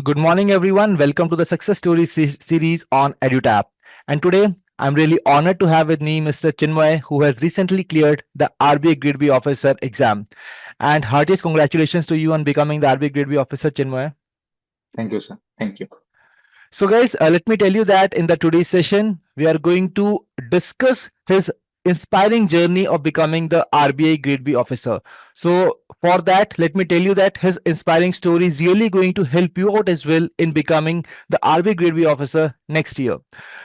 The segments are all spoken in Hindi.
Good morning, everyone. Welcome to the Success Stories series on EduTap. And today, I'm really honored to have with me Mr. Chinmay, who has recently cleared the RBI Grade B Officer exam. And heartiest congratulations to you on becoming the RBI Grade B Officer, Chinmay. Thank you, sir. Thank you. So, guys, let me tell you that in the today's session, we are going to discuss his inspiring journey of becoming the RBI Grade B officer. So, for that, let me tell you that his inspiring story is really going to help you out as well in becoming the RBI Grade B officer next year.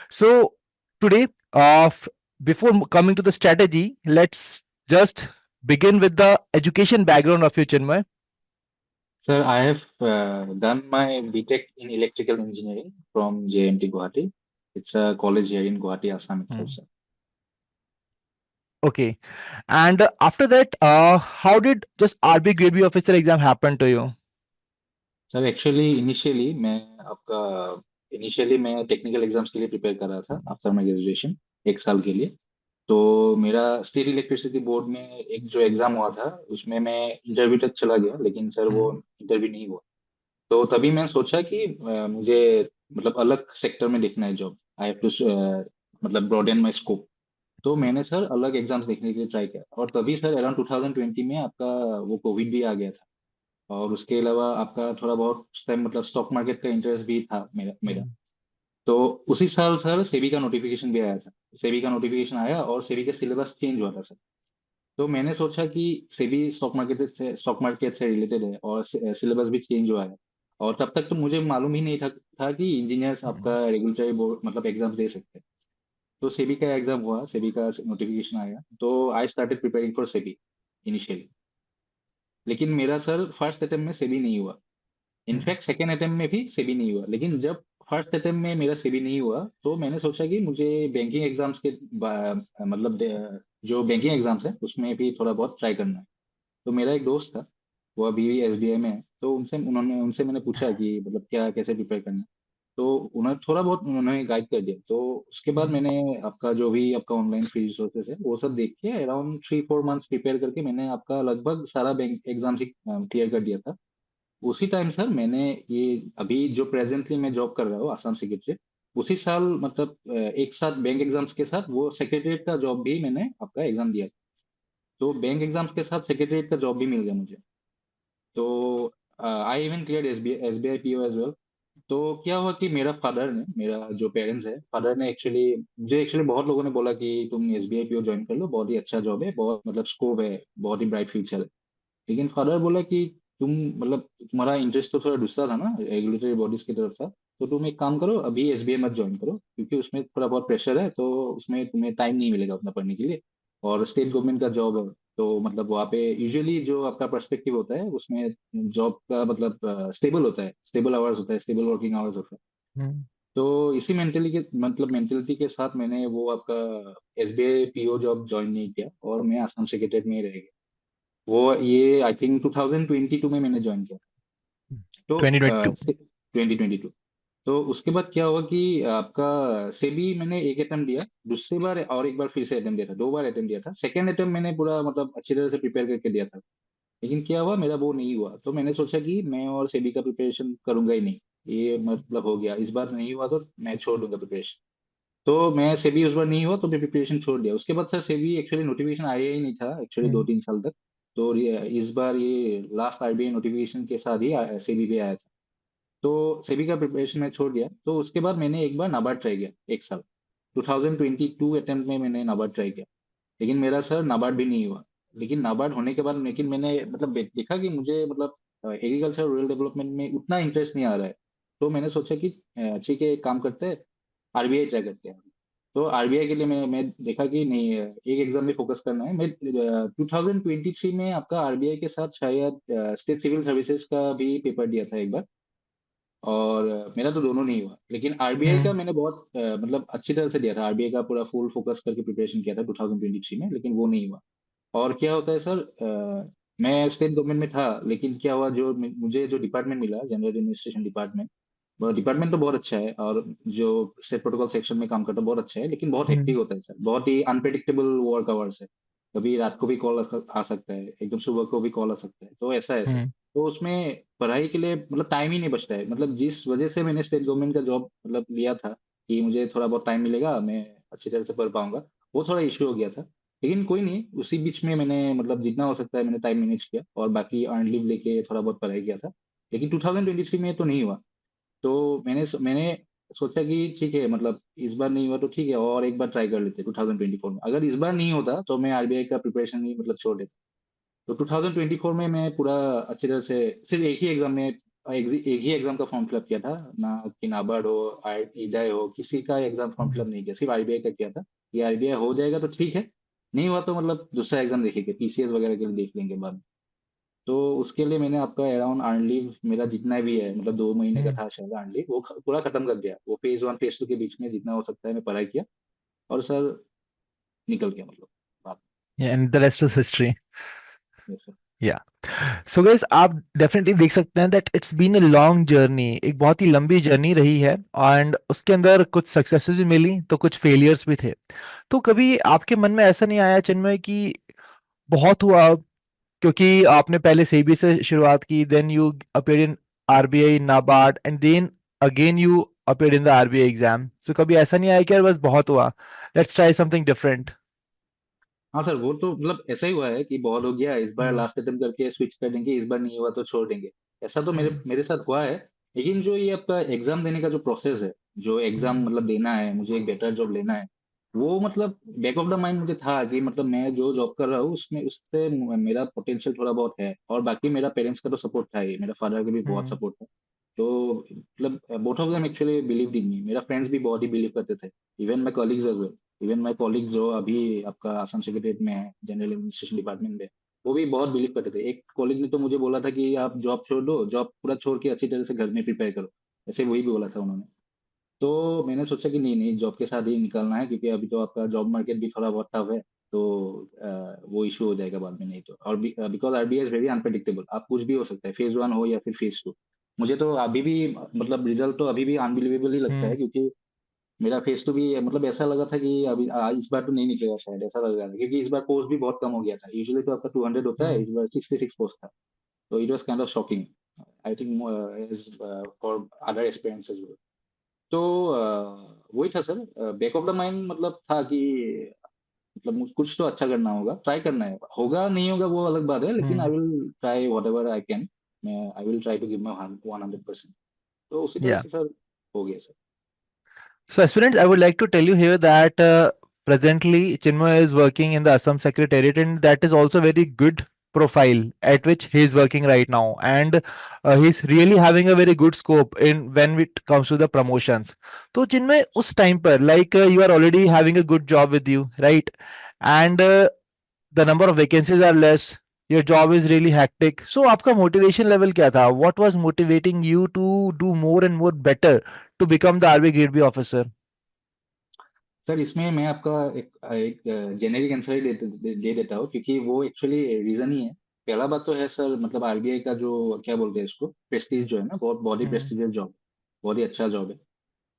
So, today, before coming to the strategy, let's just begin with the education background of your Chinmay. Sir, I have done my BTech in electrical engineering from JMT Guwahati. It's a college here in Guwahati, Assam itself, Hmm. sir. Okay. And after that, how did just RB Grade B officer exam happen to you? Sir actually initially मैं टेक्निकल एग्जाम्स के लिए प्रिपेयर कर रहा था आफ्टर माय ग्रेजुएशन 1 साल के लिए। तो मेरा स्टेट इलेक्ट्रिसिटी बोर्ड में एक जो एग्जाम हुआ था उसमें मैं इंटरव्यू तक चला गया, लेकिन सर वो Hmm. इंटरव्यू नहीं हुआ। तो तभी मैं सोचा कि मुझे मतलब अलग सेक्टर में देखना है जॉब। आई हैव टू मतलब ब्रॉडेन माय स्कोप। तो मैंने सर अलग एग्जाम्स देखने के लिए ट्राई किया, और तभी सर अराउंड 2020 में आपका वो कोविड भी आ गया था। और उसके अलावा आपका थोड़ा बहुत उस टाइम मतलब स्टॉक मार्केट का इंटरेस्ट भी था मेरा। Hmm. तो उसी साल सर सेबी का नोटिफिकेशन भी आया था। सेबी का नोटिफिकेशन आया और सेबी का सिलेबस चेंज हुआ था सर। तो मैंने सोचा कि सेबी स्टॉक मार्केट से रिलेटेड है और सिलेबस भी चेंज हुआ है। और तब तक तो मुझे मालूम ही नहीं था कि इंजीनियर्स Hmm. आपका रेगुलेटरी बोर्ड मतलब एग्जाम दे सकते हैं। तो सेबी का एग्जाम हुआ, सेबी का नोटिफिकेशन आया, तो I started preparing for SEBI initially. लेकिन मेरा सर फर्स्ट अटेम्प्ट में सेबी नहीं हुआ। Hmm. इनफैक्ट सेकेंड अटेम्प्ट में भी सेबी नहीं हुआ। लेकिन जब फर्स्ट अटेम्प्ट में मेरा सेबी नहीं हुआ तो मैंने सोचा कि मुझे बैंकिंग एग्जाम्स के मतलब जो बैंकिंग एग्जाम्स है उसमें भी थोड़ा बहुत ट्राई करना है। तो मेरा एक दोस्त था, वो अभी एसबीआई में है। तो उनसे मैंने पूछा कि मतलब क्या कैसे प्रिपेयर करना है। तो उन्होंने गाइड कर दिया। तो उसके बाद Hmm. मैंने आपका जो भी आपका ऑनलाइन फ्री रिसोर्सेज है वो सब देख के अराउंड 3-4 मंथ्स प्रिपेयर करके मैंने आपका लगभग सारा बैंक एग्जाम क्लियर कर दिया था। उसी टाइम सर मैंने ये अभी जो प्रेजेंटली मैं जॉब कर रहा हूँ आसाम सेक्रेटरी, उसी साल मतलब एक साथ बैंक एग्जाम्स के साथ वो सेक्रेटरीट का जॉब भी मैंने आपका एग्जाम दिया। तो बैंक एग्जाम्स के साथ सेक्रेटरीट का जॉब भी मिल गया मुझे। तो I even clear S B I P O as well. तो क्या हुआ कि मेरा जो पेरेंट्स है, फादर ने एक्चुअली बहुत लोगों ने बोला कि तुम S B I P O join कर लो, बहुत ही अच्छा जॉब है, बहुत मतलब स्कोप है, बहुत ही ब्राइट फ्यूचर है। लेकिन फादर बोला कि तुम मतलब तुम्हारा इंटरेस्ट तो थोड़ा दूसरा था ना, रेगुलेटरी बॉडीज की तरफ था। तो तुम एक काम करो, अभी एसबीआई मत ज्वाइन करो, क्योंकि उसमें थोड़ा बहुत प्रेशर है, तो उसमें तुम्हें टाइम नहीं मिलेगा उतना पढ़ने के लिए। और स्टेट गवर्नमेंट का जॉब है, तो मतलब वहाँ पे यूजुअली जो आपका पर्सपेक्टिव होता है उसमें जॉब का मतलब स्टेबल होता है, स्टेबल आवर्स होता है, स्टेबल वर्किंग आवर्स होता है। Hmm. तो इसी मेंटेलिटी के साथ मैंने वो आपका एसबीआई पीओ जॉब ज्वाइन नहीं किया, और मैं आसाम सेक्रेटरीट में ही रह गया। वो ये आई थिंक 2022 में मैंने ज्वाइन किया। तो 2022. 2022। तो उसके बाद क्या हुआ कि आपका सेबी मैंने एक अटेम्प्ट दिया, दूसरी बार और एक बार फिर से अटेम्प्ट दिया था, 2 बार अटेम्प्ट दिया था। सेकेंड अटेम्प्ट मैंने पूरा मतलब अच्छी तरह से प्रिपेयर करके दिया था। लेकिन क्या हुआ, मेरा वो नहीं हुआ। तो मैंने सोचा कि मैं और सेबी का प्रिपरेशन करूंगा ही नहीं, ये मतलब हो गया, इस बार नहीं हुआ तो मैं छोड़ दूंगा प्रिपरेशन। तो मैं सेबी उस बार नहीं हुआ तो मैं प्रिपरेशन छोड़ दिया। उसके बाद सर सेबी एक्चुअली नोटिफिकेशन आया ही नहीं था एक्चुअली Hmm. 2-3 साल तक। तो इस बार ये लास्ट आरबीआई नोटिफिकेशन के साथ ही सेबी भी आया था। तो सेबी का प्रिपरेशन मैं छोड़ दिया। तो उसके बाद मैंने एक बार नाबार्ड ट्राई किया 1 साल, 2022 अटेम्प्ट में मैंने नाबार्ड ट्राई किया। लेकिन मेरा सर नाबार्ड भी नहीं हुआ। लेकिन नाबार्ड होने के बाद लेकिन मैंने मतलब देखा कि मुझे मतलब एग्रीकल्चर रूरल डेवलपमेंट में उतना इंटरेस्ट नहीं आ रहा है। तो मैंने सोचा कि ठीक है, एक काम करते हैं, आरबीआई ट्राई करते हैं। तो आरबीआई के लिए मैं देखा कि नहीं, एक एग्जाम में फोकस करना है। मैं 2023 में आपका आरबीआई के साथ शायद स्टेट सिविल सर्विसेज का भी पेपर दिया था एक बार। और मेरा तो दोनों नहीं हुआ, लेकिन आरबीआई का Hmm. मैंने बहुत मतलब अच्छी तरह से दिया था। आरबीआई का पूरा फुल फोकस करके प्रिपरेशन किया था 2023 में, लेकिन वो नहीं हुआ। और क्या होता है सर, मैं स्टेट गवर्नमेंट में था, लेकिन क्या हुआ, मुझे जो डिपार्टमेंट मिला, जनरल एडमिनिस्ट्रेशन डिपार्टमेंट, वो डिपार्टमेंट तो बहुत अच्छा है, और जो स्टेट प्रोटोकॉल सेक्शन में काम करता है बहुत अच्छा है, लेकिन बहुत हेक्टिक Hmm. होता है सर, बहुत ही अनप्रिडिक्टेबल वर्क आवर्स है। कभी रात को भी कॉल आ सकता है, एकदम सुबह को भी कॉल आ सकता है, तो ऐसा है सर। तो उसमें पढ़ाई के लिए मतलब टाइम ही नहीं बचता है। मतलब जिस वजह से मैंने स्टेट गवर्नमेंट का जॉब मतलब लिया था कि मुझे थोड़ा बहुत टाइम मिलेगा, मैं अच्छी तरह से पढ़ पाऊंगा, वो थोड़ा इश्यू हो गया था। लेकिन कोई नहीं, उसी बीच में मैंने मतलब जितना हो सकता है मैंने टाइम मैनेज किया और बाकी अर्न लीव लेके थोड़ा बहुत पढ़ाई किया था। लेकिन 2023 में तो नहीं हुआ। तो मैंने सोचा कि ठीक है, मतलब इस बार नहीं हुआ तो ठीक है, और एक बार ट्राई कर लेते 2024 में। अगर इस बार नहीं होता तो मैं आरबीआई का प्रिपरेशन ही मतलब छोड़ देता। तो 2024 में मैं पूरा अच्छी तरह से सिर्फ एक ही एग्जाम में एक ही एग्जाम का फॉर्म फिलअप किया था। ना कि नाबार्ड हो, ईडाई हो, किसी का एग्जाम फॉर्म फिलअप नहीं किया, सिर्फ आरबीआई का किया था। ये आरबीआई हो जाएगा तो ठीक है, नहीं हुआ तो मतलब दूसरा एग्जाम देखेंगे, पीसीएस वगैरह के लिए देख लेंगे बाद में। तो उसके लिए मैंने आपका अराउंड अर्न लीव मेरा जितना भी है, मतलब 2 महीने का हम्म। था शायद अर्न लीव, वो पूरा खत्म कर दिया। वो फेज 1 फेज 2 के बीच में जितना हो सकता है मैं पढ़ाई किया, और सर निकल गया मतलब बात। And the rest is history. ये सर। या सो गाइस, आप डेफिनेटली देख सकते हैं that it's been a long journey, एक बहुत ही लंबी जर्नी रही है। एंड उसके अंदर कुछ सक्सेसेस भी मिली तो कुछ फेलियर्स भी थे। तो कभी आपके मन में ऐसा नहीं आया चिन्मय कि बहुत हुआ, क्योंकि आपने पहले सेबी से शुरुआत की, then you appeared in RBI, NABARD, and then again you appeared in the RBI exam. So कभी ऐसा नहीं आया कि यार बस बहुत हुआ, लेट्स ट्राई समथिंग डिफरेंट? हाँ सर, वो तो मतलब ऐसा ही हुआ है कि बहुत हो गया, इस बार हम्म। लास्ट अटेम्प्ट करके स्विच कर देंगे, इस बार नहीं हुआ तो छोड़ देंगे। ऐसा तो मेरे हम्म। मेरे साथ हुआ है। लेकिन जो ये आपका एग्जाम देने का जो प्रोसेस है, जो एग्जाम हम्म। मतलब देना है, मुझे एक बेटर जॉब लेना है, वो मतलब बैक ऑफ द माइंड मुझे था कि मतलब मैं जो जॉब कर रहा हूँ उसमें उससे मेरा पोटेंशियल थोड़ा बहुत है। और बाकी मेरा पेरेंट्स का तो सपोर्ट था ही, मेरा फादर का भी बहुत हम्म। सपोर्ट था। तो मतलब both of them actually believe in me, मेरा फ्रेंड्स भी बहुत ही बिलीव करते थे, even my colleagues as well. Even my colleague जो अभी आपका आसाम सेक्रेटरीट में है, जनरल एडमिनिस्ट्रेशन डिपार्टमेंट में, वो भी बहुत बिलीव करते थे। एक कॉलेज ने तो मुझे बोला था कि आप जॉब छोड़ दो, जॉब पूरा छोड़ के अच्छी तरह से घर में प्रिपेयर करो, ऐसे वही भी बोला था उन्होंने। तो मैंने सोचा कि नहीं नहीं, जॉब के साथ ही निकलना है, क्योंकि अभी तो आपका जॉब मार्केट भी थोड़ा बहुत टफ है। तो वो इशू हो जाएगा बाद में, नहीं तो। और because RBI is very unpredictable, आप कुछ भी हो सकता है, फेज 1 हो या फिर फेज 2। मुझे तो अभी भी मतलब रिजल्ट तो अभी भी अनबिलीवेबल ही लगता है, हम्म। क्योंकि मेरा फेस टू भी मतलब ऐसा लगा था कि अभी इस बार तो नहीं निकलेगा शायद, ऐसा लग रहा था, क्योंकि इस बार पोस्ट भी बहुत कम हो गया था। यूजुअली तो आपका 200 होता है, हम्म। इस बार 66 पोस्ट था। तो it was kind of shocking, I think, as for other experiences. तो वही था sir, back of the mind मतलब था कि मतलब कुछ तो अच्छा करना होगा, ट्राई करना है, होगा नहीं होगा वो अलग बात है, लेकिन I hmm. Will try whatever I can. मैं I will try to give my 100%। तो उसी तरह या से सर हो गया sir. so aspirants, I would like to tell you here that presently Chinmay is working in the Assam Secretariat, and that is also very good profile at which he is working right now, and he's really having a very good scope in when it comes to the promotions. So Chinmay, उस time पर like you are already having a good job with you, right? And the number of vacancies are less. Your job is really hectic. So आपका motivation level क्या था? What was motivating you to do more and more better to become the RB Grade B officer? Sir इसमें मैं आपका एक एक जेनेरिक आंसर ही दे देता हूँ, क्योंकि वो एक्चुअली रीजन ही है। पहला बात तो है सर, मतलब आरबीआई का जो क्या बोलते हैं इसको, प्रेस्टीज जो है ना, बहुत बहुत ही हम्म। प्रेस्टीजियस जॉब, बहुत ही अच्छा जॉब है।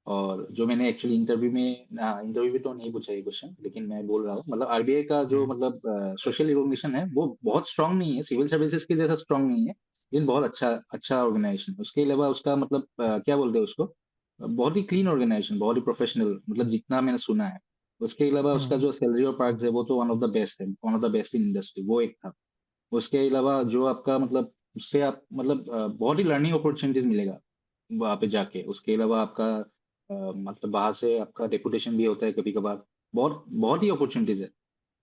और जो मैंने एक्चुअली इंटरव्यू में, इंटरव्यू में तो नहीं पूछा ये क्वेश्चन, लेकिन मैं बोल रहा हूँ, मतलब आरबीआई का जो हम्म। मतलब सोशल रिकॉग्निशन है वो बहुत स्ट्रांग नहीं है, सिविल सर्विसेज के जैसा स्ट्रांग नहीं है, लेकिन बहुत अच्छा अच्छा ऑर्गेनाइजेशन है। उसके अलावा उसका मतलब क्या बोलते हैं उसको, बहुत ही क्लीन ऑर्गेनाइजेशन, बहुत ही प्रोफेशनल, मतलब जितना मैंने सुना है। उसके अलावा उसका हम्म। जो सैलरी और पर्क्स है वो तो वन ऑफ द बेस्ट है, one of the best in industry, वो एक था। उसके अलावा जो आपका मतलब उससे आप मतलब बहुत ही लर्निंग अपॉर्चुनिटीज मिलेगा वहाँ पे जाके। उसके अलावा आपका मतलब बाहर से आपका डेपुटेशन भी होता है कभी कभार, बहुत बहुत ही अपॉर्चुनिटीज है।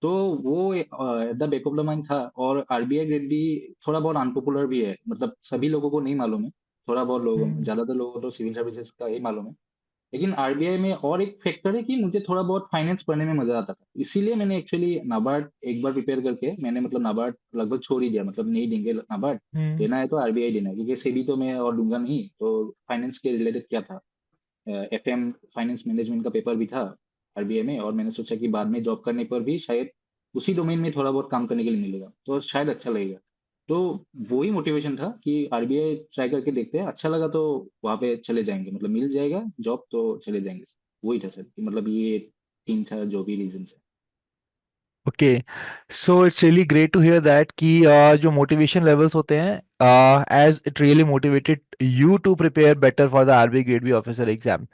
तो वो at the back of the mind था। और आरबीआई ग्रेड भी थोड़ा बहुत अनपॉपुलर भी है, मतलब सभी लोगों को नहीं मालूम है, थोड़ा बहुत लोगों, हम्म। ज्यादातर लोगों को तो सिविल सर्विसेज का ही मालूम है। लेकिन आरबीआई में और एक फैक्टर है कि मुझे थोड़ा बहुत फाइनेंस पढ़ने में मजा आता था, इसीलिए मैंने एक्चुअली नाबार्ड एक बार प्रिपेयर करके मैंने मतलब नाबार्ड लगभग छोड़ ही दिया, मतलब नहीं देंगे नाबार्ड, हम्म। देना है तो आरबीआई देना है, क्योंकि सेबी तो मैं और दूंगा नहीं। तो फाइनेंस के रिलेटेड क्या था, एफएम फाइनेंस मैनेजमेंट का पेपर भी था आरबीआई में, और मैंने सोचा कि बाद में जॉब करने पर भी शायद उसी डोमेन में थोड़ा बहुत काम करने के लिए मिलेगा तो शायद अच्छा लगेगा। तो वही मोटिवेशन था कि आरबीआई ट्राई करके देखते हैं, अच्छा लगा तो वहां पे चले जाएंगे, मतलब मिल जाएगा जॉब तो चले जाएंगे। वही था सर कि मतलब ये तीन चार जो भी रीजन है। Okay, so it's really great to hear that कि जो मोटिवेशन लेवल्स होते हैं, as it really motivated you to prepare better for the RB grade B officer exam.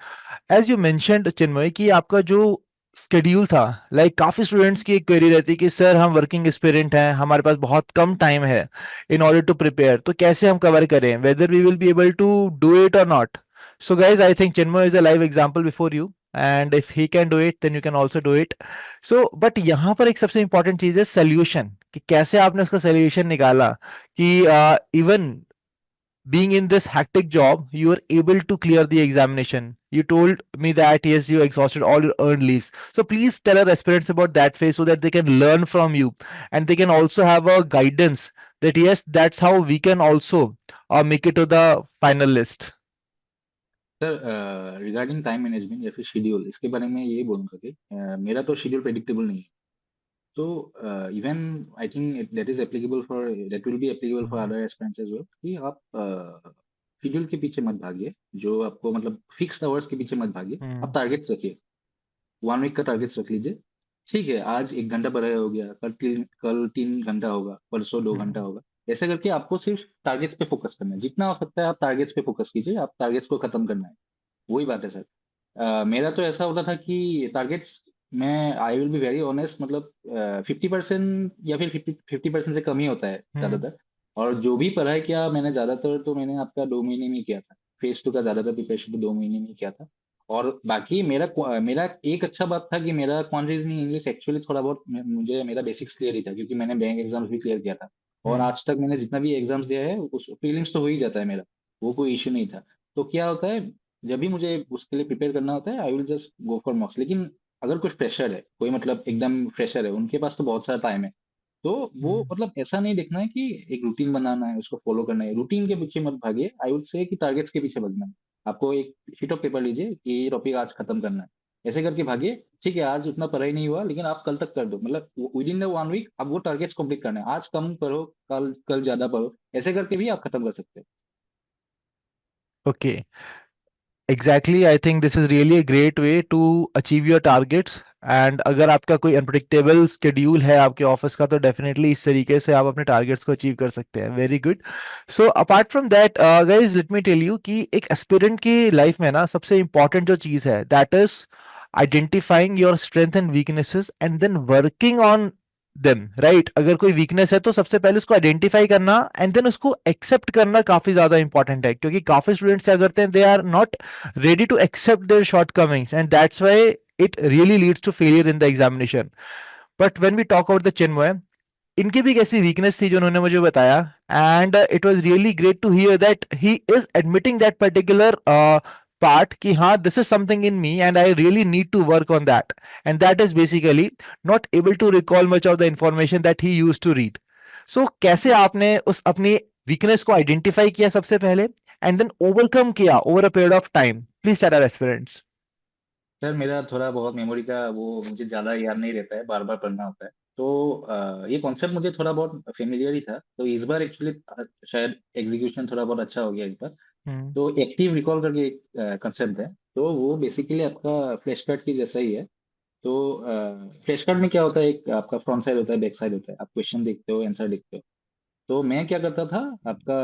As you mentioned Chinmay कि आपका जो स्केड्यूल था, लाइक काफी स्टूडेंट्स की एक क्वेरी रहती है कि सर हम वर्किंग एस्पिरेंट हैं, हमारे पास बहुत कम टाइम है इन ऑर्डर टू प्रिपेयर, तो कैसे हम कवर करें, whether we will be able to do it और not. So guys, I think Chinmay is a live example before you, and if he can do it, then you can also do it. So, but यहाँ पर एक सबसे important चीज है solution, कि कैसे आपने उसका solution निकाला कि even being in this hectic job, you were able to clear the examination. You told me that yes, you exhausted all your earned leaves. So please tell our aspirants about that phase so that they can learn from you and they can also have a guidance that yes, that's how we can also make it to the final list. Sir regarding time management या फिर शेड्यूल, इसके बारे में ये बोलूंगा कि मेरा तो शेड्यूल प्रेडिक्टेबल नहीं है। तो even I think that is applicable for, that will be applicable for hmm, other aspirants as well, कि आप शेड्यूल के पीछे मत भागिए। जो आपको मतलब फिक्स आवर्स के पीछे मत भागिए, आप हम्म, टारगेट्स रखिए। 1 वीक का टारगेट्स रख लीजिए। ठीक है, आज 1 घंटा पढ़ाई हो गया, कल 3 घंटा होगा, परसों 2 घंटा हम्म, होगा। ऐसे करके आपको सिर्फ टारगेट्स पे फोकस करना है, जितना हो सकता है आप टारगेट्स पे फोकस कीजिए, आप टारगेट्स को खत्म करना है। वही बात है सर। मेरा तो ऐसा होता था कि टारगेट्स, मैं I will be very honest, मतलब 50% या फिर 50% से कम ही होता है हम्म, ज्यादातर। और जो भी पढ़ाई किया मैंने ज्यादातर, तो मैंने आपका 2 महीने में ही किया था। फेज 2 का ज्यादातर प्रिपरेशन तो 2 महीने में ही किया था। और बाकी मेरा एक अच्छा बात था कि मेरा क्वांट रीजनिंग इंग्लिश एक्चुअली थोड़ा बहुत मुझे मेरा बेसिक्स क्लियर ही था, क्योंकि मैंने बैंक एग्जाम्स भी क्लियर किया था। और हम्म, आज तक मैंने जितना भी एग्जाम्स दिया है उस प्रीलिम्स तो हो ही जाता है मेरा, वो कोई इश्यू नहीं था। तो क्या होता है, जब भी मुझे उसके लिए प्रिपेयर करना होता है I will just go for मॉक्स। लेकिन अगर कोई फ्रेशर है, कोई मतलब एकदम फ्रेशर है, उनके पास तो बहुत सारा टाइम है। तो वो हम्म, मतलब ऐसा नहीं देखना है कि एक रूटीन बनाना है, उसको फॉलो करना है। रूटीन के पीछे मत भागिए, आई वुड से कि टारगेट्स के पीछे भागना है। आपको एक शीट ऑफ पेपर लीजिए कि ये टॉपिक आज खत्म करना है, ऐसे करके भागिए। ठीक है, आज उतना पढ़ाई नहीं हुआ, लेकिन आप कल तक कर दो, मतलब विद इन द 1 वीक आप वो टारगेट्स कंप्लीट करना है। आज कम पढ़ो, कल कल ज्यादा पढ़ो, ऐसे करके भी आप खत्म कर सकते okay. Exactly, I think this is really a great way to achieve your targets. And अगर आपका कोई अनप्रिडिक्टेबल स्केड्यूल है आपके ऑफिस का, तो डेफिनेटली इस तरीके से आप अपने टारगेट्स को अचीव कर सकते हैं। Very good. So apart from that guys, let me tell you कि एक एस्पिरेंट की लाइफ में ना सबसे इंपॉर्टेंट जो चीज है, that is identifying your strength and weaknesses and then working on them, right. अगर कोई वीकनेस है तो सबसे पहले उसको आइडेंटिफाई करना एंड देन उसको एक्सेप्ट करना काफी ज्यादा इंपॉर्टेंट है, क्योंकि काफी स्टूडेंट्स क्या करते हैं, they are not ready to accept their shortcomings, and that's why it really leads to failure in the examination. But when we talk about the Chinmoy, इनकी भी एक ऐसी वीकनेस थी जो उन्होंने मुझे बताया, and it was really great to hear that he is admitting that particular part कि हाँ, this is something in me and I really need to work on that, and that is basically not able to recall much of the information that he use to read. So कैसे आपने उस अपनी वीकनेस को आइडेंटिफाई किया सबसे पहले, एंड देन ओवरकम किया over a period of time? Please tell our aspirants. Sir. मेरा थोड़ा बहुत मेमोरी का वो मुझे ज़्यादा याद नहीं रहता है, बार बार पढ़ना होता है। तो ये कॉन्सेप्ट मुझे थोड़ा बहुत फेमिलियर ही था, तो इस बार एक्चुअली शायद एग्जीक्यूशन थोड़ा बहुत अच्छा हो गया इस बार। हम्म, तो एक्टिव रिकॉल करके एक कंसेप्ट है, तो वो बेसिकली आपका फ्लैश कार्ड की जैसा ही है। तो फ्लैश कार्ड में क्या होता है, एक आपका फ्रंट साइड होता है, बैक साइड होता है, आप क्वेश्चन देखते हो, आंसर देखते हो। तो मैं क्या करता था, आपका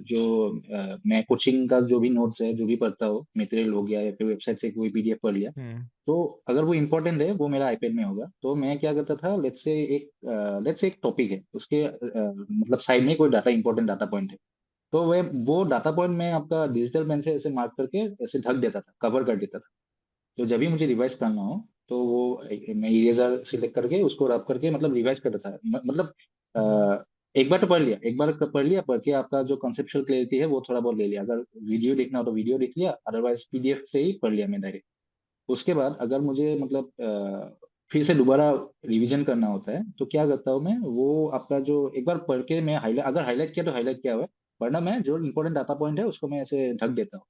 जो मैं कोचिंग का जो भी नोट्स है, जो भी पढ़ता हो, मटेरियल हो गया या फिर वेबसाइट से कोई पीडीएफ पढ़ लिया, हम्म, तो अगर वो इम्पोर्टेंट है वो मेरा आईपैड में होगा। तो मैं क्या करता था, लेट्स से एक टॉपिक है, उसके मतलब साइड में कोई डाटा, इंपॉर्टेंट डाटा पॉइंट है, तो वो डाटा पॉइंट मैं आपका डिजिटल पेन से ऐसे मार्क करके ऐसे ढक देता था, कवर कर देता था। तो जब भी मुझे रिवाइज करना हो, तो वो मैं इरेजर सिलेक्ट करके उसको रब करके मतलब रिवाइज करता था। मतलब हम्म, एक बार तो पढ़ लिया, एक बार पढ़ लिया, पढ़ के आपका जो कॉन्सेप्चुअल क्लैरिटी है वो थोड़ा बहुत ले लिया। अगर वीडियो देखना हो तो वीडियो देख लिया, अदरवाइज पीडीएफ से ही पढ़ लिया मैं डायरेक्ट। उसके बाद अगर मुझे मतलब फिर से दोबारा रिवीजन करना होता है, तो क्या करता हूँ मैं, वो आपका जो एक बार पढ़ के मैं हाईलाइट, अगर हाईलाइट किया तो हाईलाइट किया हुआ है, वरना मैं जो इंपॉर्टेंट डाटा पॉइंट है उसको मैं ऐसे ढक देता हूँ,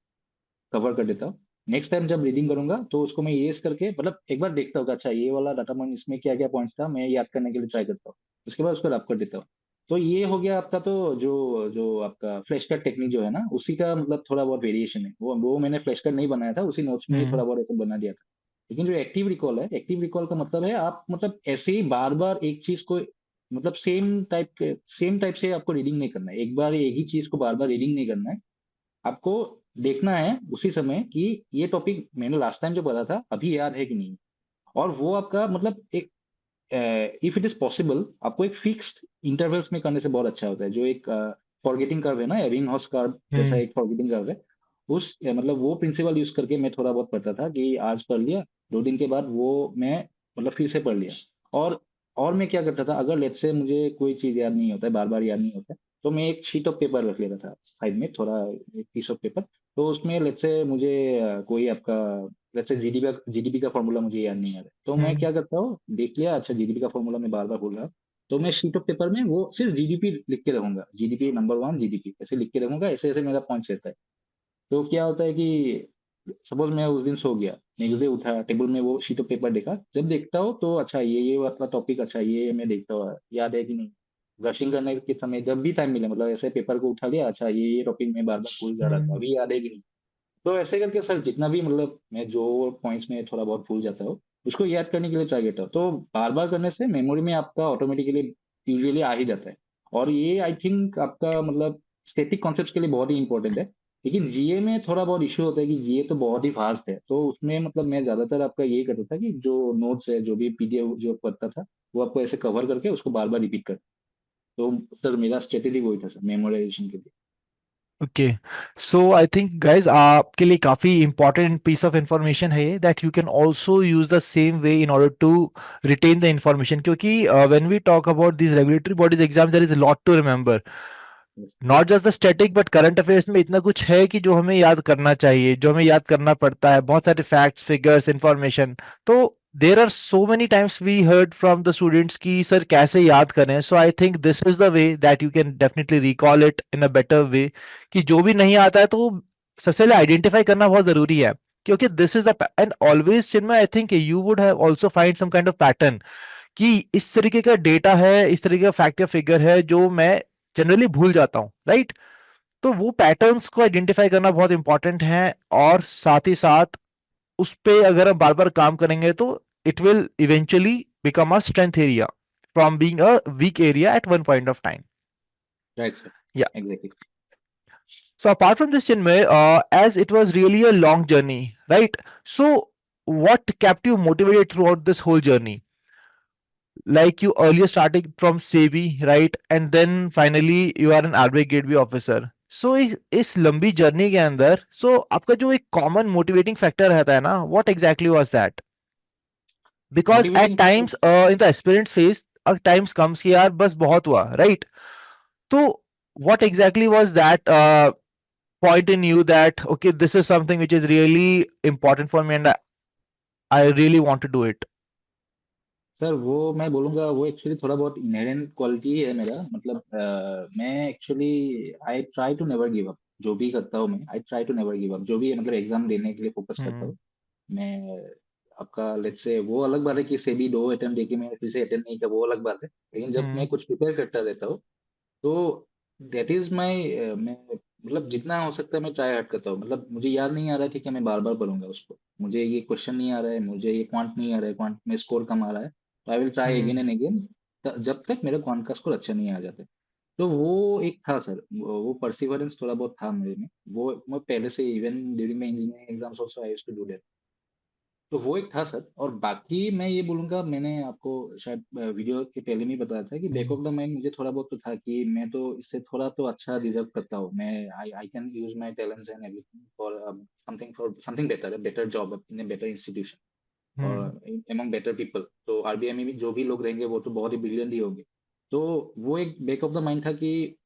कवर कर देता हूँ। नेक्स्ट टाइम जब रीडिंग करूंगा तो उसको मैं इरेज करके मतलब एक बार देखता हूँ कि अच्छा ये वाला डाटा पॉइंट इसमें क्या क्या पॉइंट्स था, मैं याद करने के लिए ट्राई करता हूँ। उसके बाद उसको रब कर देता हूँ। तो ये हो गया आपका। तो जो जो आपका फ्लैश कार्ड टेक्निक जो है ना, उसी का मतलब थोड़ा बहुत वेरिएशन है। वो मैंने फ्लैश कार्ड नहीं बनाया था, उसी नोट्स में ही हम्म, थोड़ा बहुत ऐसे बना दिया था। लेकिन जो एक्टिव रिकॉल है, एक्टिव रिकॉल का मतलब है आप मतलब ऐसे ही बार बार एक चीज को मतलब सेम टाइप से आपको रीडिंग नहीं करना है, एक बार एक ही चीज को बार बार रीडिंग नहीं करना है। आपको देखना है उसी समय कि ये टॉपिक मैंने लास्ट टाइम जो पढ़ा था अभी याद है कि नहीं। और वो आपका मतलब एक इफ इट इज पॉसिबल आपको एक फिक्स्ड इंटरवल्स में करने से बहुत अच्छा होता है। जो एक फॉरगेटिंग कर्व है ना, एबिंगहॉस कर्व जैसा हम्म। एक फॉरगेटिंग कर्व है, उस मतलब वो प्रिंसिपल यूज करके मैं थोड़ा बहुत पढ़ता था कि आज पढ़ लिया, 2 दिन के बाद वो मैं मतलब फिर से पढ़ लिया। और और मैं क्या करता था, अगर लेट्स से मुझे कोई चीज याद नहीं होता है, बार बार याद नहीं होता है, तो मैं एक शीट ऑफ पेपर रख लेता था साइड में, थोड़ा एक पीस ऑफ पेपर। तो उसमें लेट्स से मुझे कोई आपका लेट्स से जीडीपी का फॉर्मूला मुझे याद नहीं आ रहा है, तो मैं हम्म। क्या करता हूँ, देख लिया अच्छा जीडीपी का फॉर्मूला मैं बार बार भूल रहा हूँ, तो मैं शीट ऑफ पेपर में वो सिर्फ जीडीपी लिख के रहूंगा, जीडीपी नंबर 1 जीडीपी ऐसे लिख के रहूंगा, ऐसे ऐसे मेरा पॉइंट्स रहता है। तो क्या होता है कि सपोज मैं उस दिन सो गया, नेक्स्ट डे उठा, टेबल में वो शीट ऑफ पेपर देखा, जब देखता हूँ तो अच्छा ये वाला टॉपिक, अच्छा ये मैं देखता हुआ याद है कि नहीं। ब्रशिंग करने के समय जब भी टाइम मिले मतलब ऐसे पेपर को उठा लिया, अच्छा ये टॉपिक मैं बार बार भूल जा रहा था, हम्म। अभी याद है कि नहीं। तो ऐसे करके सर जितना भी मतलब मैं जो पॉइंट्स में थोड़ा बहुत भूल जाता हूँ, उसको याद करने के लिए ट्राई करता हूँ, तो बार बार करने से मेमोरी में आपका ऑटोमेटिकली यूजुअली आ ही जाता है। और ये आई थिंक आपका मतलब स्टैटिक कॉन्सेप्ट्स के लिए बहुत ही इंपॉर्टेंट है। लेकिन जीए में थोड़ा बहुत इश्यू होता है कि जीए तो बहुत ही फास्ट है, तो उसमें मतलब मैं ज्यादातर आपका यही करता था कि जो नोट्स है, जो भी पीडीएफ जो पढ़ता था, वो आपको ऐसे कवर करके उसको बार बार रिपीट कर। तो सर मेरा स्ट्रेटेजी वही था सर मेमोराइजेशन के लिए। Okay, so I think guys आपके लिए काफी इंपॉर्टेंट पीस ऑफ इंफॉर्मेशन है that you can also use the same way in order to retain the information, क्योंकि when we talk about this regulatory bodies exams there is lot to remember, not just the static but current affairs में इतना कुछ है कि जो हमें याद करना चाहिए, जो हमें याद करना पड़ता है, बहुत सारे फैक्ट्स, फिगर्स, इंफॉर्मेशन। तो there are so many times we heard from the students कि सर कैसे याद करें, so I think this is the way that you can definitely recall it in a better way, कि जो भी नहीं आता है तो सबसे पहले आइडेंटिफाई करना बहुत जरूरी है। क्योंकि this is the end always Chinmay I think you would have also find some kind of pattern कि इस तरीके का डेटा है, इस तरीके का फैक्ट या फिगर है जो मैं जनरली भूल जाता हूँ, राइट? तो वो पैटर्न्स को आइडेंटिफाई करना बहुत इंपॉर्टेंट है, और साथ ही साथ उस पे अगर हम बार बार काम करेंगे तो it will eventually become a strength area from being a weak area at one point of time. Right sir. Yeah. Exactly. So apart from this, Chinmay, as it was really a long journey, right? So what kept you motivated throughout this whole journey? Like you earlier started from SEBI, right? And then finally you are an RBI Gateway officer. So इस लंबी जर्नी के अंदर आपका जो एक कॉमन मोटिवेटिंग फैक्टर रहता है ना, what exactly was that? Because at motivating times factor. In the aspirants phase times comes कि यार बस बहुत हुआ, राइट? तो what exactly was that point in you that okay, this is something which is really important for me and I really want to do it? Sir वो मैं बोलूंगा वो एक्चुअली थोड़ा बहुत इनहेरेंट क्वालिटी ही है मेरा, मतलब मैं actually I try to never give up. जो भी करता हूँ मैं I try to never give up, जो भी मतलब एग्जाम देने के लिए फोकस करता हम्म। हूँ मैं। आपका लेट्स से वो अलग बात है कि से भी 2 अटेम्प्ट देके मैं फिर से अटेम्प्ट नहीं किया, वो अलग बात है। लेकिन जब मैं हम्म। कुछ प्रिपेयर करता रहता हूँ, तो दैट इज माई मैं मतलब जितना हो सकता है मैं ट्राई हार्ड करता हूँ। मतलब मुझे याद नहीं आ रहा है, ठीक है मैं बार बार पढ़ूंगा उसको। मुझे ये क्वेश्चन नहीं आ रहा है, मुझे ये क्वांट नहीं आ रहा है, क्वांट में स्कोर कम आ रहा है, तो I will try again hmm. And again जब तक मेरा क्वांट का स्कोर अच्छा नहीं आ जाता है। तो वो एक था सर, वो परसिवरेंस थोड़ा बहुत था मेरे में। वो मैं पहले से even during my engineering exams also I used to do that. तो वो एक था सर। और बाकी मैं ये बोलूंगा, मैंने आपको शायद वीडियो के पहले में ही बताया था कि back hmm. Of the mind मुझे थोड़ा बहुत तो था कि मैं तो इससे थोड़ा तो अच्छा डिजर्व करता हूँ। मैं I I can use my talents and everything for something better, better job in a better institution hmm. और एमंग बेटर पीपल। तो आरबीआई में भी जो भी लोग रहेंगे वो तो बहुत ही ब्रिलियंट ही होंगे। तो वो एक बैक ऑफ द माइंड था कि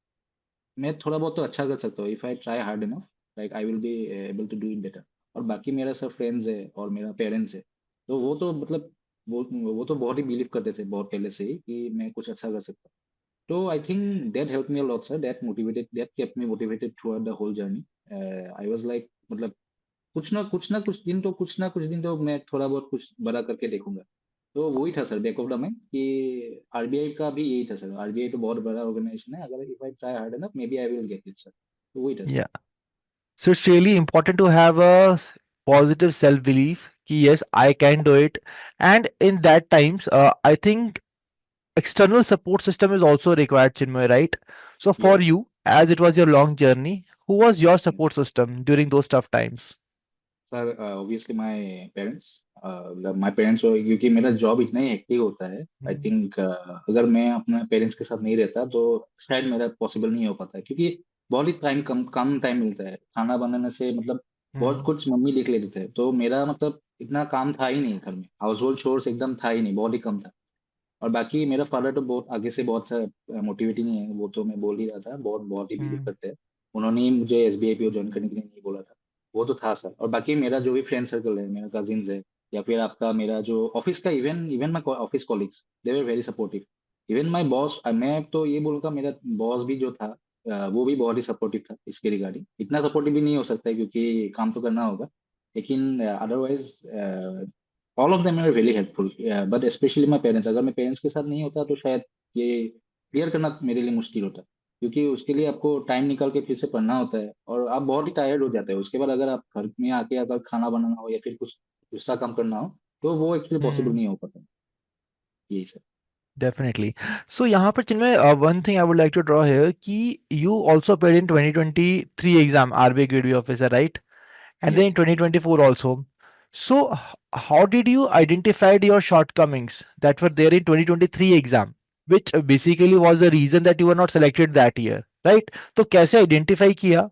मैं थोड़ा बहुत तो अच्छा कर सकता हूँ, if I try hard enough like I will be able to do it better. और बाकी मेरा सब फ्रेंड्स है और मेरा पेरेंट्स है, तो वो तो मतलब वो तो बहुत ही बिलीव करते थे बहुत पहले से ही कि मैं कुछ अच्छा कर सकता हूँ। तो I think that help me a lot sir, that kept me motivated throughout the whole journey. I was like मतलब कुछ ना कुछ दिन तो मैं थोड़ा बहुत कुछ बड़ा करके देखूंगा। तो वही था sir back of the mind कि आरबीआई का भी यही था सर। आरबीआई तो बहुत बड़ा ऑर्गेनाइजेशन है, अगर if I try hard enough maybe I will get it sir. तो वही था sir. Yeah. So it's really important to have a positive self belief कि yes, I can do it. And in that times, I think external support system is also required, Chinmay, right? So for Yes. you, as it was your long journey, who was your support system during those tough times? Sir obviously my parents क्योंकि मेरा जॉब इतना ही हेक्टिक होता है आई हम्म, थिंक अगर मैं अपने पेरेंट्स के साथ नहीं रहता तो शायद मेरा पॉसिबल नहीं हो पाता है क्योंकि बहुत ही टाइम कम कम टाइम मिलता है खाना बनाने से मतलब बहुत हम्म, कुछ मम्मी देख लेते थे तो मेरा मतलब इतना काम था ही नहीं घर में हाउस होल्ड चोर्स एकदम था ही नहीं बहुत ही कम था और बाकी मेरा फादर तो बहुत आगे से बहुत सा मोटिवेटिंग है वो तो मैं बोल ही रहा था बहुत बहुत ही बिलीव हम्म, करते हैं उन्होंने ही मुझे एसबीआई पीओ ज्वाइन करने के लिए नहीं बोला था वो तो था सर और बाकी मेरा जो भी फ्रेंड सर्कल है मेरा कजिन्स है या फिर आपका मेरा जो ऑफिस का even even my office colleagues they were very supportive even my boss मैं तो ये बोलूँगा मेरा बॉस भी जो था वो भी बहुत ही सपोर्टिव था इसके रिगार्डिंग इतना सपोर्टिव भी नहीं हो सकता है क्योंकि काम तो करना होगा लेकिन otherwise all of them are very helpful but specially my parents अगर मैं पेरेंट्स के साथ नहीं होता तो शायद ये क्लियर करना मेरे लिए मुश्किल होता क्योंकि उसके लिए आपको टाइम निकाल के फिर से पढ़ना होता है और आप बहुत ही टायर्ड हो जाते हैं उसके बाद अगर आप घर में आके अगर खाना बनाना हो या फिर कुछ दूसरा काम करना हो तो वो एक्चुअली पॉसिबल हम्म, नहीं हो पाता यही सर definitely. So यहाँ पर चिन्मय, one thing I would like to draw here कि you also appeared in 2023 exam RBI Grade B officer, right? And then yes in 2024 also. So how did you identify your shortcomings that were there in 2023 exam, which basically was the reason that you were not selected that year, right? तो कैसे identify किया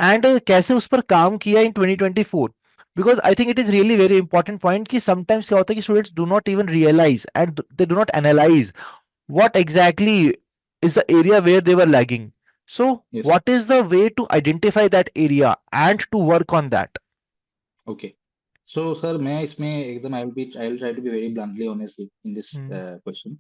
and कैसे उस पर काम किया in 2024? Because I think it is really very important point कि sometimes क्या होता है कि students do not even realize and they do not analyze what exactly is the area where they were lagging. So yes what is the way to identify that area and to work on that? Okay so sir मैं इसमें एकदम I will try to be very bluntly honest in this Hmm. Question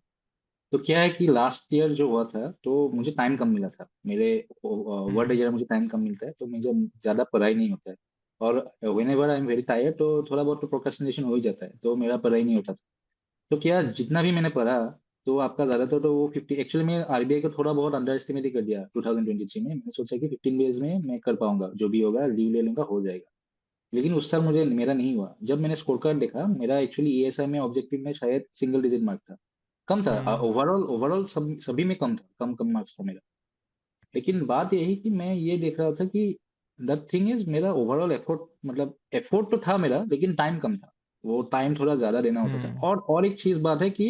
तो क्या है कि लास्ट ईयर जो हुआ था तो मुझे टाइम कम मिला था मेरे वर्ड Hmm. ईयर मुझे टाइम कम मिलता है तो मुझे ज्यादा पढ़ाई नहीं होता है और when ever I am very tired तो थोड़ा बहुत तो प्रोक्रेस्टिनेशन हो ही जाता है तो मेरा पढ़ाई नहीं होता था तो क्या जितना भी मैंने पढ़ा तो आपका ज्यादातर तो वो 50 एक्चुअली मैं आरबीआई को थोड़ा बहुत अंडर एस्टिमेट ही कर दिया 2023 में मैंने सोचा कि 15 डेज में मैं कर पाऊंगा जो भी होगा लीव ले लूंगा हो जाएगा लेकिन उस साल मुझे मेरा नहीं हुआ जब मैंने स्कोर कार्ड देखा मेरा एक्चुअली ईएसआई में ऑब्जेक्टिव में शायद सिंगल डिजिट मार्क था कम था Hmm. ओवरऑल ओवरऑल सब सभी में कम था कम कम मार्क्स था मेरा लेकिन बात यही कि मैं ये देख रहा था कि द थिंग इज मेरा ओवरऑल एफर्ट मतलब एफर्ट तो था मेरा लेकिन टाइम कम था वो टाइम थोड़ा ज्यादा देना होता था Hmm. और एक चीज बात है कि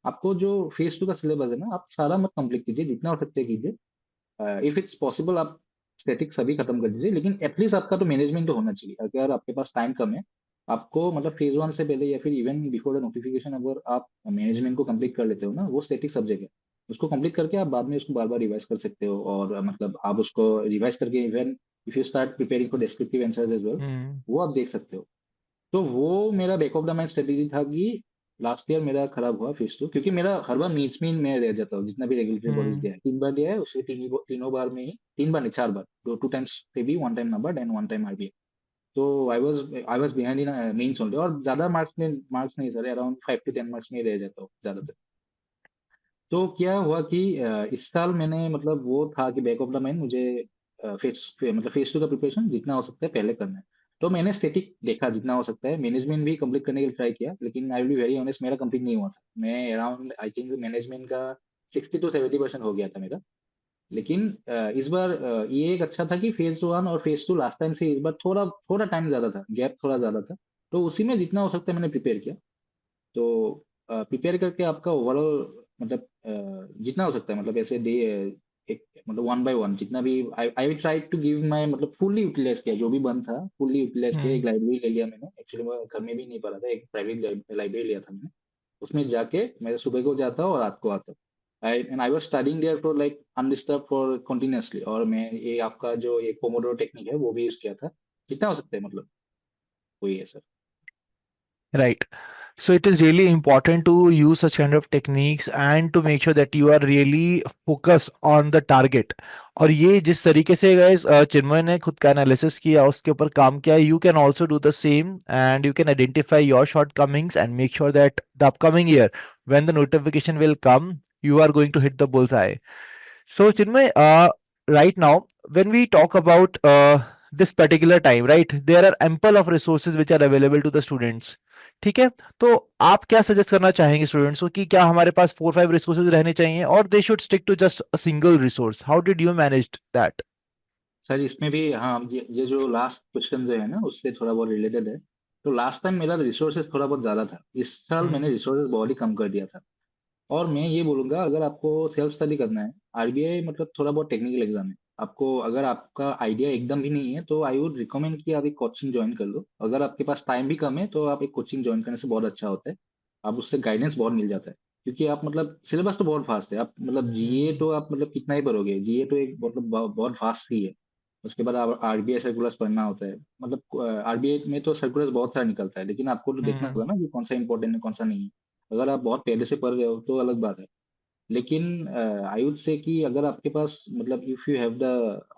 आपको जो फेज टू का सिलेबस है ना आप सारा मत कंप्लीट कीजिए जितना हो सकते है कीजिए इफ इट्स पॉसिबल आप स्टैटिक सभी खत्म कर दीजिए लेकिन एटलीस्ट आपका तो मैनेजमेंट तो होना चाहिए अगर आपके पास टाइम कम है आपको मतलब फेज वन से पहले या फिर इवन बिफोर द नोटिफिकेशन अगर आप मैनेजमेंट को कंप्लीट कर लेते हो ना वो स्टैटिक सब्जेक्ट है उसको कंप्लीट करके आप बाद में उसको बार बार रिवाइज कर सकते हो और मतलब आप उसको रिवाइज करके even if you start preparing for descriptive answers as well Hmm. वो आप देख सकते हो तो वो मेरा back of the mind strategy था कि लास्ट ईयर मेरा खराब हुआ फेज टू क्योंकि मेरा हर बार मीट्स में मैं रह जाता हूँ जितना भी रेगुलेटरी बॉडीज Hmm. दिया है 3 बार दिया है उससे तीनों बार में ही 3 बार नहीं 4 बार two times B one time number and one time RBI तो I was behind in mains only और ज्यादा मार्क्स नहीं सर अराउंड 5 to 10 मार्क्स में ही रह जाता हूँ ज्यादातर तो क्या हुआ कि इस साल मैंने मतलब वो था कि बैक ऑफ द माइंड मुझे मतलब फेस टू का प्रिपरेशन जितना हो सकता है पहले करना है तो मैंने स्टेटिक देखा जितना हो सकता है मैनेजमेंट भी कंप्लीट करने के लिए ट्राई किया लेकिन आई विल बी वेरी ऑनेस्ट मेरा कंप्लीट नहीं हुआ था मैं अराउंड आई थिंक मैनेजमेंट का 60 to 70% हो गया था मेरा लेकिन इस बार ये एक अच्छा था कि फेज वन और फेज टू लास्ट टाइम से इस बार थोड़ा थोड़ा टाइम ज्यादा था गैप थोड़ा ज्यादा था तो उसी में जितना हो सकता है मैंने प्रिपेयर किया तो प्रिपेयर करके आपका ओवरऑल मतलब जितना हो सकता है मतलब ऐसे डे एक मतलब वन बाय वन जितना भी I I try to give my मतलब फुल्ली यूटिलाइज किया जो भी बंद था फुल्ली यूटिलाइज किया एक Hmm. लाइब्रेरी ले लिया मैंने एक्चुअली मैं घर में भी नहीं पढ़ा था एक प्राइवेट लाइब्रेरी लिया था मैंने उसमें जाके मैं सुबह को जाता हूँ और रात को आता हूँ I was studying there for like undisturbed for continuously और मैं ये आपका जो ये पोमोडोरो टेक्निक है वो भी यूज किया था जितना हो सकता है मतलब वही है sir Right. So it is really important to use such kind of techniques and to make sure that you are really focused on the target. और ये जिस तरीके से guys चिन्मय ने खुद का एनालिसिस किया उसके ऊपर काम किया, you can also do the same and you can identify your shortcomings and make sure that the upcoming year when the notification will come you are going to hit the bullseye. So Chinmay, right now when we talk about this particular time, right, there are ample of resources which are available to the students. ठीक है। तो आप क्या सजेस्ट करना चाहेंगे स्टूडेंट्स को कि क्या हमारे पास 4-5 रिसोर्सेज रहने चाहिए और they should stick to just a single resource? How did you manage that? Sir इसमें भी हाँ, ये जो लास्ट क्वेश्चन जो है ना उससे थोड़ा बहुत रिलेटेड है। तो लास्ट टाइम मेरा रिसोर्सेज थोड़ा बहुत ज्यादा था, इस साल मैंने हम्म। रिसोर्सेज बहुत ही कम कर दिया था। और मैं ये बोलूंगा, अगर आपको सेल्फ स्टडी करना है, आरबीआई मतलब थोड़ा बहुत टेक्निकल एग्जाम है, आपको अगर आपका आइडिया एकदम भी नहीं है तो आई वुड रिकमेंड कि आप एक कोचिंग ज्वाइन कर लो। अगर आपके पास टाइम भी कम है तो आप एक कोचिंग ज्वाइन करने से बहुत अच्छा होता है। आप उससे गाइडेंस बहुत मिल जाता है, क्योंकि आप मतलब सिलेबस तो बहुत फास्ट है। आप मतलब जीए हम्म। तो आप मतलब कितना ही पढ़ोगे, जीए तो एक मतलब बहुत फास्ट ही है। उसके बाद आप आरबीआई सर्कुलर्स पढ़ना होता है। मतलब आरबीआई में तो सर्कुलर्स बहुत सारा निकलता है, लेकिन आपको तो देखना हम्म। होगा ना कि कौन सा इंपॉर्टेंट है कौन सा नहीं है। अगर आप बहुत पहले से पढ़ रहे हो तो अलग बात है। लेकिन आई वुड से कि अगर आपके पास मतलब if you have the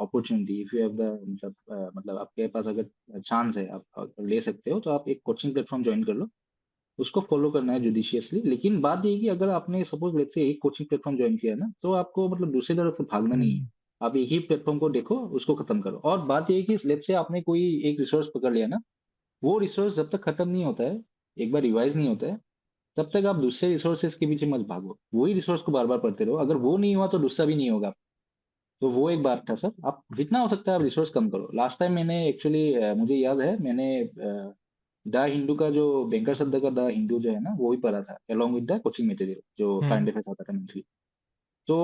opportunity, if you have the मतलब आपके पास अगर चांस है, आप ले सकते हो, तो आप एक कोचिंग प्लेटफॉर्म ज्वाइन कर लो। उसको फॉलो करना है जुडिशियसली। लेकिन बात ये है कि अगर आपने सपोज लेट से एक कोचिंग प्लेटफॉर्म ज्वाइन किया ना, तो आपको मतलब दूसरी तरफ से भागना नहीं है। हम्म। आप एक ही प्लेटफॉर्म को देखो, उसको खत्म करो। और बात ये है कि लेट से आपने कोई एक रिसोर्स पकड़ लिया ना, वो रिसोर्स जब तक खत्म नहीं होता है, एक बार रिवाइज नहीं होता है, तब तक आप दूसरे रिसोर्सेज के पीछे मत भागो। वही रिसोर्स को बार बार पढ़ते रहो। अगर वो नहीं हुआ तो दूसरा भी नहीं होगा। तो वो एक बात था सर, आप जितना हो सकता है आप रिसोर्स कम करो। लास्ट टाइम मैंने एक्चुअली मुझे याद है, मैंने द हिंदू का जो बैंकर शब्द का द हिंदू जो है ना, वो ही पढ़ा था along with the coaching material जो करंट हम्म। अफेयर्स आता था मंथली। तो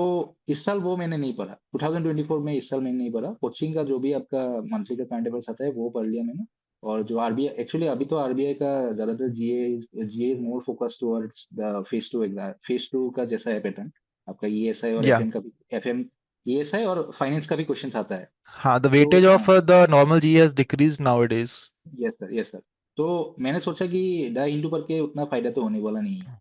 इस साल वो मैंने नहीं पढ़ा, 2024 में इस साल मैंने नहीं पढ़ा। कोचिंग का जो भी आपका मंथली का करंट अफेयर्स आता है वो पढ़ लिया मैंने। और जो आरबीआई, एक्चुअली अभी तो आरबीआई का ज्यादातर GA is more focus towards the phase two exam, phase two का जैसा है पैटर्न। आपका ईएसआई और या एफएम का भी, एफएम, ईएसआई और फाइनेंस का भी क्वेश्चन आता है। हाँ, द तो वेटेज ऑफ हाँ, the normal G has decrease nowadays. Yes sir, yes sir. तो मैंने सोचा कि द हिंदू पढ़ के उतना फायदा तो होने वाला नहीं है।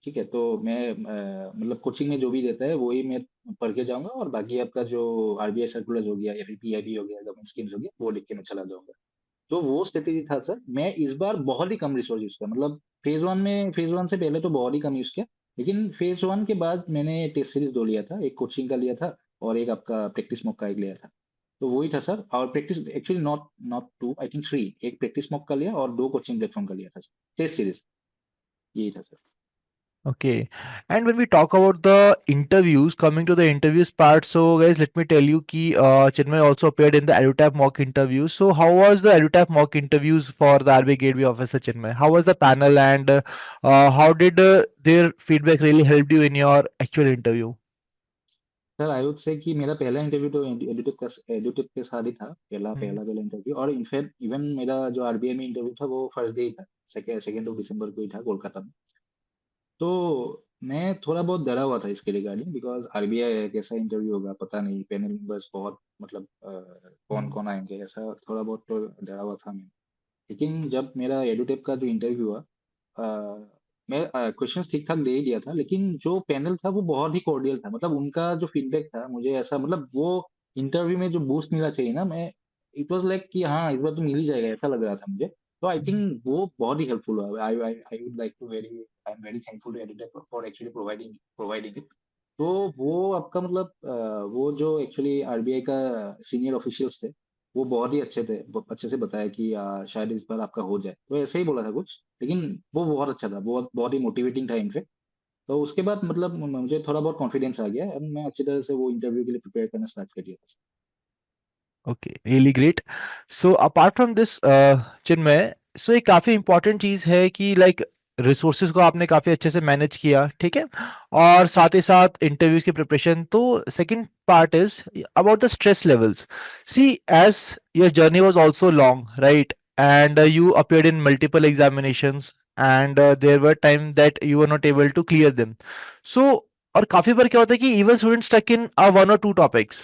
ठीक है, तो मैं मतलब कोचिंग में जो भी देता है वही मैं पढ़ के जाऊंगा, और बाकी आपका जो आरबीआई सर्कुलर हो गया या फिर पीआईबी हो गया, गवर्नमेंट स्कीम्स हो गया, वो लिख के मैं चला जाऊंगा। तो वो स्ट्रेटेजी था सर। मैं इस बार बहुत ही कम रिसोर्स यूज किया। मतलब फेज वन से पहले तो बहुत ही कम यूज किया। लेकिन फेज वन के बाद मैंने टेस्ट सीरीज दो लिया था, एक कोचिंग का लिया था और एक आपका प्रैक्टिस मॉक का एक लिया था। तो वही था सर। और practice actually not not two, I think three, एक प्रैक्टिस मॉक का लिया और दो कोचिंग प्लेटफॉर्म का लिया था सर, टेस्ट सीरीज। यही था sir. Okay. And when we talk about the interviews, coming to the interviews part, so guys, let me tell you ki Chinmay also appeared in the EduTap mock interviews. So how was the EduTap mock interviews for the RBI Gateway officer Chinmay? How was the panel and how did their feedback really helped you in your actual interview? Sir I would say कि मेरा पहला इंटरव्यू तो एडुटेक के साथ ही था। पहला Hmm. पहला पहला इंटरव्यू। और इनफैक्ट इवन मेरा जो आरबीआई में इंटरव्यू था वो फर्स्ट डे ही था, सेकेंड ऑफ दिसंबर को ही था, कोलकाता में। तो मैं थोड़ा बहुत डरा हुआ था इसके रिगार्डिंग, बिकॉज आरबीआई कैसा इंटरव्यू होगा पता नहीं, पैनल मेंबर्स बहुत मतलब कौन Hmm. कौन आएंगे, ऐसा थोड़ा बहुत तो डरा हुआ था मैं। लेकिन जब मेरा एडुटेक का जो इंटरव्यू हुआ, मैं क्वेश्चंस ठीक ठाक दे ही दिया था, लेकिन जो पैनल था वो बहुत ही कॉर्डियल था। मतलब उनका जो फीडबैक था मुझे ऐसा, मतलब वो इंटरव्यू में जो बूस्ट मिलना चाहिए ना, मैं इट वाज लाइक कि हाँ इस बार तो मिल ही जाएगा, ऐसा लग रहा था मुझे। तो आई थिंक वो बहुत ही हेल्पफुल हुआ। I would like to very, I am very thankful to editor for actually providing it. तो वो आपका मतलब वो जो एक्चुअली आरबीआई का सीनियर ऑफिशियल्स थे, वो बहुत ही अच्छे थे, अच्छे से बताया कि शायद इस बार आपका हो जाए, तो ऐसे ही बोला था कुछ। लेकिन वो बहुत अच्छा था, बहुत बहुत ही मोटिवेटिंग था इनफेक्ट। तो उसके बाद मतलब मुझे थोड़ा बहुत कॉन्फिडेंस आ गया और मैं अच्छी तरह से वो इंटरव्यू के लिए प्रिपेयर करना स्टार्ट कर दिया था। Okay, really great. So apart from this, Chinmay, so एक काफी इंपॉर्टेंट चीज है कि लाइक रिसोर्सेज को आपने काफी अच्छे से मैनेज किया, ठीक है, और साथ ही साथ इंटरव्यूज की प्रिपरेशन। तो second part is about the stress levels. See, as your journey was also long, right, and you appeared in multiple examinations and there were time that you were not able to clear them. So और काफी बार क्या होता है कि even students stuck in a one or two topics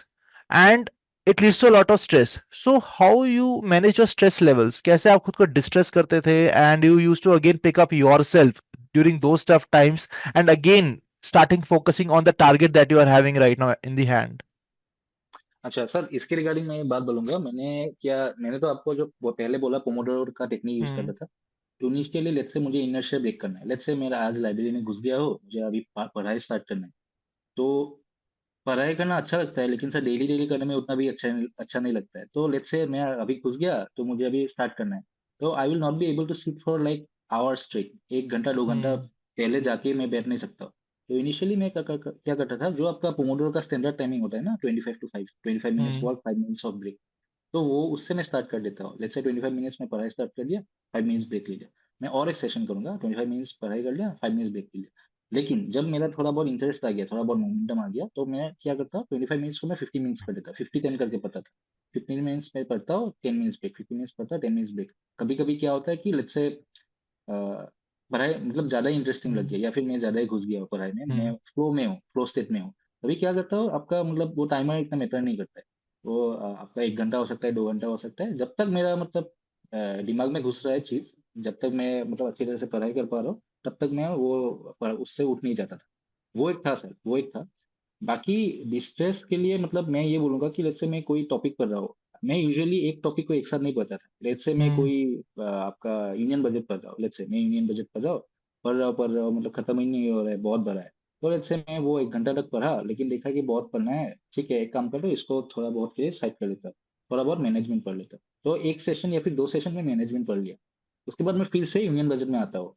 and it leads to a lot of stress. So how you manage your stress levels? कैसे आप खुद को डिस्ट्रेस करते थे and you used to again pick up yourself during those tough times and again starting focusing on the target that you are having right now in the hand? अच्छा सर, इसके रिगार्डिंग मैं एक बात बोलूंगा। मैंने तो आपको जो वो पहले बोला पोमोडोर का टेक्निक यूज हम्म। करता था। तो इसके लिए लेट्स से मुझे इनर्शिया ब्रेक करना है। लेट्स से मेरा आज लाइब्रेरी में घुस गया हो, मुझे अभी पढ़ाई स्टार्ट करना है। तो पढ़ाई करना अच्छा लगता है, लेकिन सर डेली डेली करने में उतना भी अच्छा नहीं लगता है। तो लेट्स से मैं अभी घुस गया तो मुझे अभी स्टार्ट करना है। तो I will not be able to sit for like hours straight, 1 घंटा 2 घंटा हम्म पहले जाके मैं बैठ नहीं सकता। तो इनिशियली मैं क्या करता था, जो आपका पोमोडोरो का स्टैंडर्ड टाइमिंग होता है ना, 25 to 5, 25 minutes hmm work, 5 minutes of break, तो वो उससे मैं स्टार्ट कर देता हूँ। लेट्स से 25 मिनट्स में पढ़ाई स्टार्ट कर दिया, 5 मिनट्स ब्रेक ले लिया, मैं और एक सेशन करूंगा, 25 मिनट्स पढ़ाई कर लिया, 5 मिनट्स ब्रेक ले लिया। लेकिन जब मेरा थोड़ा बहुत इंटरेस्ट आ गया, थोड़ा बहुत मोमेंटम आ गया, तो मैं क्या करता हूँ, 25 मिनट्स को मैं 50 मिनट्स कर देता, 50-10 करके पढ़ता था। 15 मिनट्स में पढ़ता हूँ, 10 मिनट्स ब्रेक, 15 मिनट्स पढ़ता, 10 मिनट्स ब्रेक। कभी कभी क्या होता है कि लेट्स से पढ़ाई मतलब ज्यादा इंटरेस्टिंग लग गया, हम्म या फिर मैं ज्यादा ही घुस गया हूँ पढ़ाई में, मैं हम्म फ्लो में हूँ, फ्लो स्टेट में हूँ। तभी क्या करता हूँ, आपका मतलब वो टाइमर इतना मैटर नहीं करता है। वो आपका 1 घंटा हो सकता है, 2 घंटा हो सकता है, जब तक मेरा मतलब दिमाग में घुस रहा है चीज, जब तक मैं मतलब अच्छी तरह से पढ़ाई कर पा रहा हूँ, तब तक मैं वो उससे उठ नहीं जाता था। वो एक था सर, वो एक था। बाकी डिस्ट्रेस के लिए मतलब मैं ये बोलूंगा कि लेट्स से मैं कोई टॉपिक पढ़ रहा हूँ, मैं यूजुअली एक टॉपिक को एक साथ नहीं पढ़ता था। लेट्स से मैं हम्म कोई आपका यूनियन बजट पढ़ रहा हूँ, लेट्स से मैं यूनियन बजट पढ़ रहा हूँ, मतलब खत्म ही नहीं हो रहा है, बहुत बड़ा है। तो लेट्स से मैं वो 1 घंटा तक पढ़ा, लेकिन देखा कि बहुत पढ़ना है, ठीक है एक काम करो, इसको थोड़ा बहुत के साइड कर लेता हूँ, थोड़ा बहुत मैनेजमेंट पढ़ लेता हूँ। तो एक सेशन या फिर 2 सेशन में मैनेजमेंट पढ़ लिया, उसके बाद मैं फिर से यूनियन बजट में आता हूँ।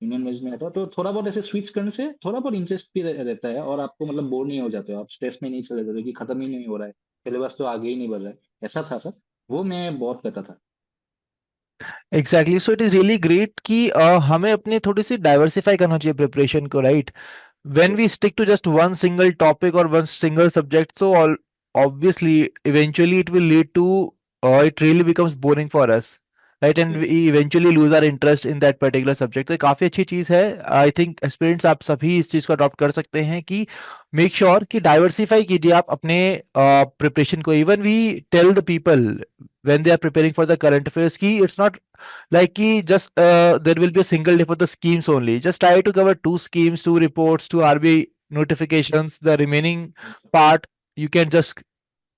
यूनियन मेज में हटा, तो थोड़ा बहुत ऐसे स्विच करने से थोड़ा बहुत इंटरेस्ट भी रहता है, और आपको मतलब बोर नहीं हो जाते हो, आप स्ट्रेस में नहीं चले जाते हो कि खत्म ही नहीं हो रहा है, सिलेबस तो आगे ही नहीं बढ़ रहा है। ऐसा था सर, वो मैं बहुत करता था। Exactly so it is really great कि हमें अपनी थोड़ी सी डाइवर्सिफाई करना चाहिए प्रिपरेशन को, right? When we yes stick to just one single topic or one single subject, so all obviously eventually it will lead to it really becomes boring for us, right? And we yes eventually lose our interest in that particular subject. तो ये काफी अच्छी चीज है। आई थिंक एस्पिरेंट्स आप सभी इस चीज को अडॉप्ट कर सकते हैं कि मेक श्योर कि डाइवर्सिफाई कीजिए आप अपने प्रिपरेशन को। Even we tell the people when they are preparing for the current affairs ki it's not like just there will be a single day for the schemes only. Just try to cover two schemes, two reports, two RBI notifications. The remaining yes part you can just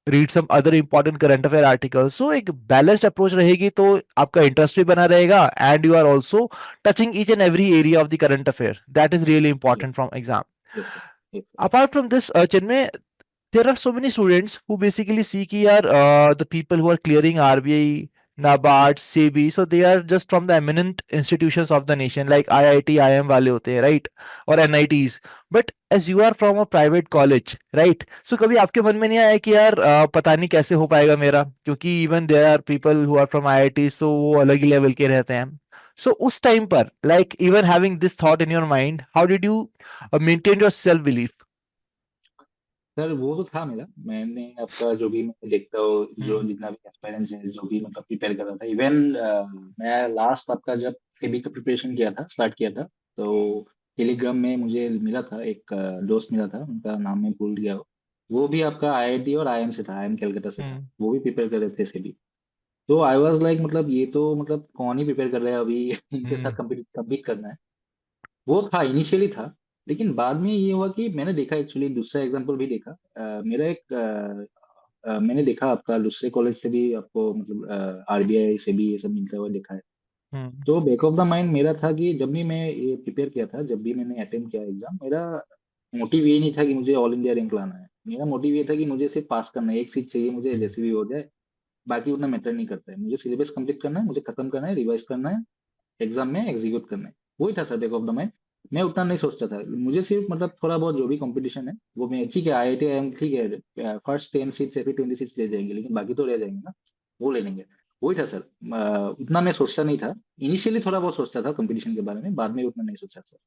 read some other important current affair articles. So एक balanced approach रहेगी तो आपका interest भी बना रहेगा and you are also touching each and every area of the current affair. That is really yes important from exam. Yes sir, yes sir. Apart from this, Chinmay, there are so many students who basically see कि यार the people who are clearing RBI, NABARD, SEBI, so they are just from the eminent institutions of the nation like IIT, IIM वाले होते हैं, right? और NITs. But as you are from a private college, right? So कभी आपके मन में नहीं आया कि यार पता नहीं कैसे हो पाएगा मेरा, क्योंकि even there are people who are from IITs, so वो अलग ही लेवल के रहते हैं। So उस टाइम पर like even having this thought in your mind, how did you maintain your self belief? Sir वो तो था मेरा, मैंने आपका जो भी मैं देखता हूँ, जो हम्म जितना भी एक्सपीरियंस है, जो भी मतलब प्रिपेयर कर रहा था, इवन मैं लास्ट आपका जब सेबी का प्रिपरेशन किया था, स्टार्ट किया था, तो टेलीग्राम में मुझे मिला था एक दोस्त मिला था, उनका नाम मैं भूल गया हूँ। वो भी आपका आईआईटी और आईएम से था, आईएम कलकत्ता से था, हम्म वो भी प्रिपेयर कर रहे थे सेबी। तो आई वाज लाइक मतलब ये तो मतलब कौन ही प्रिपेयर कर रहा है अभी इनके साथ हम्म कम्पीट कम्पीट करना है। वो था इनिशियली था, लेकिन बाद में ये हुआ कि मैंने देखा, एक्चुअली दूसरा एग्जांपल भी देखा। मेरा एक मैंने देखा आपका दूसरे कॉलेज से भी आपको मतलब आरबीआई से भी ये सब मिलता हुआ देखा है। हम्म तो बैक ऑफ द माइंड मेरा था कि जब भी मैं ये प्रिपेयर किया था, जब भी मैंने अटेम्प्ट किया एग्जाम, मेरा मोटिव ये नहीं था कि मुझे ऑल इंडिया रैंक लाना है। मेरा मोटिव ये था कि मुझे सिर्फ पास करना है, एक सीट चाहिए मुझे, जैसे भी हो जाए, बाकी उतना मैटर नहीं करता है। मुझे सिलेबस कंप्लीट करना है, मुझे खत्म करना है, रिवाइज करना है, एग्जाम में एग्जीक्यूट करना है। वही था sir back of the mind. मैं उतना नहीं सोचता था, मुझे सिर्फ मतलब थोड़ा बहुत जो भी कंपटीशन है वो मैं, ठीक है आईआईटी आईएम ठीक है, फर्स्ट 10 सीट्स या फिर 20 सीट्स ले जाएंगे, लेकिन बाकी तो रह जाएंगे ना, वो ले लेंगे। वही था सर। उतना मैं सोचता नहीं था। इनिशियली थोड़ा बहुत सोचता था कंपटीशन के बारे में, बाद में उतना नहीं सोचा sir.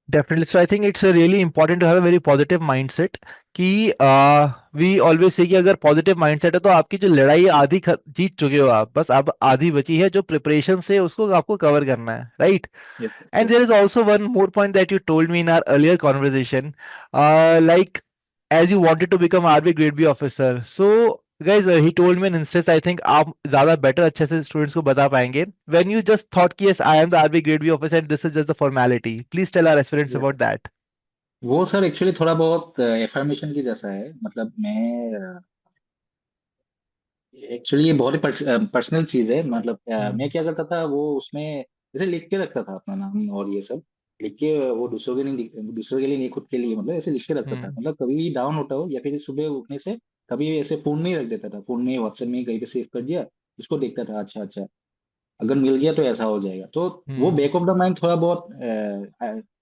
Definitely. So I think it's really important to have a very positive mindset कि we always say कि अगर positive mindset है तो आपकी जो लड़ाई है, आधी जीत चुके हो आप, बस अब आधी बची है जो प्रिपरेशन से उसको आपको कवर करना है, right? Yes sir, And yes there sir. is also one more point that you told me in our earlier conversation, like as you wanted to become RB grade B officer. So guys, he told me an instance. I think आप ज़्यादा better अच्छे से students को बता पाएंगे. When you just thought कि yes, I am the RB grade B officer and this is just the formality. Please tell our aspirants Yes. about that. वो सर एक्चुअली थोड़ा बहुत एफर्मेशन की जैसा है, मतलब मैं एक्चुअली ये बहुत ही पर्सनल चीज है। मतलब मैं हम्म क्या करता था, वो उसमें जैसे लिख के रखता था अपना नाम और ये सब, लिख के वो दूसरों के नहीं, दूसरों के लिए नहीं, खुद के लिए, मतलब ऐसे लिख के रखता था। हम्म मतलब कभी डाउन होता हो या फिर सुबह उठने से कभी ऐसे फोन में ही रख देता था, फोन में व्हाट्सएप में ही कहीं पे सेव कर दिया, उसको देखता था, अच्छा अच्छा अगर मिल गया तो ऐसा हो जाएगा। तो वो hmm back of the mind थोड़ा बहुत,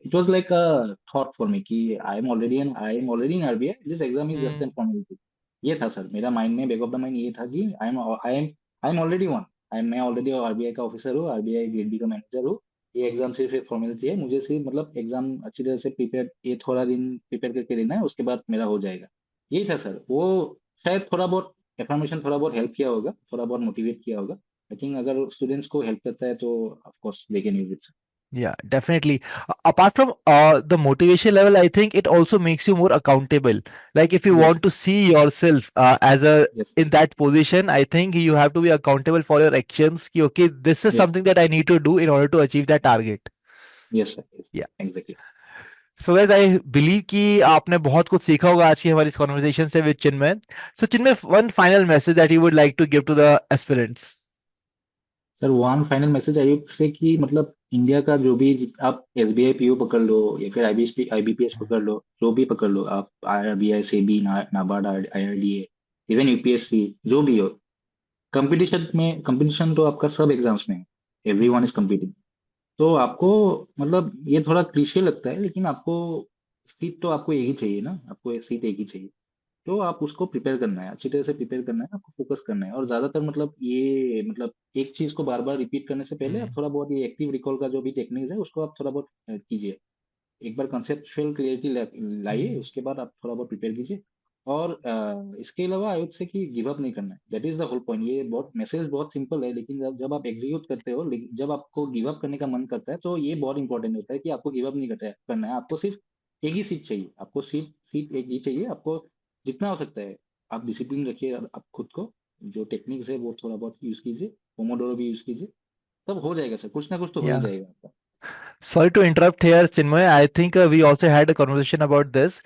it was like a thought for me कि I am already in RBI, this exam is just an hmm formality. ये था सर मेरा माइंड में, बैक ऑफ द माइंड ये था कि आई एम ऑलरेडी वन, मैं ऑलरेडी आरबीआई का ऑफिसर हूँ, आरबीआई ग्रेड बी का मैनेजर हूँ। ये एग्जाम सिर्फ एक फॉर्मेलिटी है, मुझे सिर्फ मतलब एग्जाम अच्छी तरह से प्रिपेयर, ये थोड़ा दिन प्रिपेयर करके लेना है, उसके बाद मेरा हो जाएगा। यही था सर। वो शायद थोड़ा बहुत इन्फॉर्मेशन थोड़ा बहुत हेल्प किया होगा, थोड़ा बहुत मोटिवेट किया होगा। आई थिंक अगर स्टूडेंट्स को हेल्प करता है तो of course they can use it. Yeah, definitely. Apart from the motivation level, I think it also makes you more accountable. Like if you yes, want to see yourself as a yes, in that position, I think you have to be accountable for your actions. कि, okay, this is yes, something that I need to do in order to achieve that target. Yes sir, yes, Yeah. Exactly. So guys, I believe कि आपने बहुत कुछ सीखा होगा आज की हमारी इस conversation से with Chinmay. So Chinmay, one final message that you would like to give to the aspirants. Sir one final message I say कि मतलब इंडिया का जो भी आप एसबीआई पीओ पकड़ लो या फिर आईबीपीएस पकड़ लो, जो भी पकड़ लो आप, RBI, SEBI, NABARD, IRDA, even UPSC, जो भी हो, कंपटीशन तो आपका सब एग्जाम्स में है, every one hmm is competing. तो आपको मतलब ये थोड़ा क्लीशे लगता है, लेकिन आपको सीट तो आपको एक ही चाहिए ना, आपको सीट एक ही चाहिए। तो आप उसको प्रिपेयर करना है, अच्छी तरह से प्रिपेयर करना है, आपको फोकस करना है। और ज्यादातर मतलब ये मतलब एक चीज को बार बार रिपीट करने से पहले आप हम्म थोड़ा बहुत ये एक्टिव रिकॉल का जो भी टेक्निक्स है उसको आप थोड़ा बहुत कीजिए। एक बार कंसेप्चुअल क्लियरिटी लाइए, हम्म उसके बाद आप थोड़ा बहुत प्रिपेयर कीजिए। और इसके अलावा आई वुड से कि गिव अप नहीं करना है, that is the whole point. ये बहुत मैसेज बहुत सिंपल है, लेकिन जब आप एग्जीक्यूट करते हो, जब आपको गिव अप करने का मन करता है, तो ये बहुत इंपॉर्टेंट होता है कि आपको गिव अप नहीं करना है। आपको सिर्फ एक ही सीट चाहिए, आपको सिर्फ सीट एक ही चाहिए। आपको जितना हो सकता है आप डिसिप्लिन रखिए, आप खुद को, जो टेक्निक्स है वो थोड़ा बहुत यूज कीजिए, पोमोडोरो भी यूज कीजिए, तब हो जाएगा सर, कुछ ना कुछ तो हो ही Yeah. जाएगा आपका। Sorry to interrupt here, Chinmay. I think we also had a conversation about this.